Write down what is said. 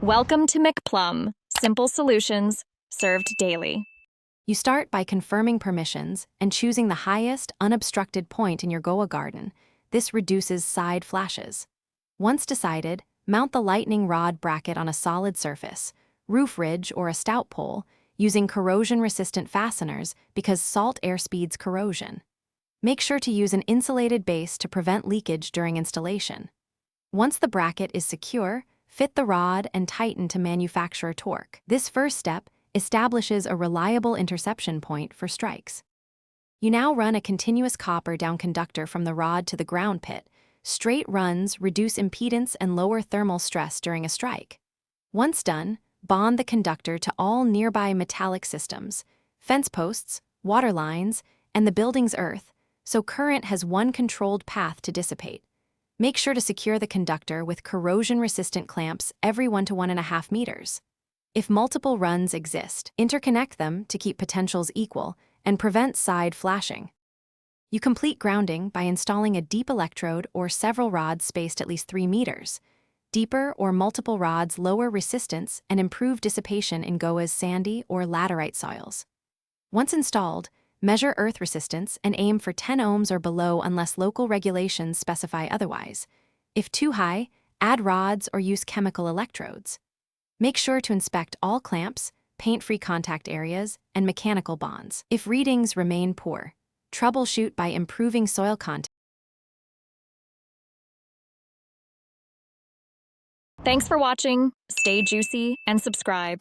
Welcome to McPlum, simple solutions served daily. You start by confirming permissions and choosing the highest, unobstructed point in your Goa Garden. This reduces side flashes. Once decided, mount the lightning rod bracket on a solid surface, roof ridge or a stout pole, using corrosion-resistant fasteners because salt air speeds corrosion. Make sure to use an insulated base to prevent leakage during installation. Once the bracket is secure, fit the rod and tighten to manufacturer torque. This first step establishes a reliable interception point for strikes. You now run a continuous copper down conductor from the rod to the ground pit. Straight runs reduce impedance and lower thermal stress during a strike. Once done, bond the conductor to all nearby metallic systems, fence posts, water lines, and the building's earth, so current has one controlled path to dissipate. Make sure to secure the conductor with corrosion-resistant clamps every 1 to 1.5 meters. If multiple runs exist, interconnect them to keep potentials equal and prevent side flashing. You complete grounding by installing a deep electrode or several rods spaced at least 3 meters. Deeper or multiple rods lower resistance and improve dissipation in Goa's sandy or laterite soils. Once installed, measure earth resistance and aim for 10 ohms or below unless local regulations specify otherwise. If too high, add rods or use chemical electrodes. Make sure to inspect all clamps, paint-free contact areas, and mechanical bonds. If readings remain poor, troubleshoot by improving soil contact. Thanks for watching. Stay juicy and subscribe.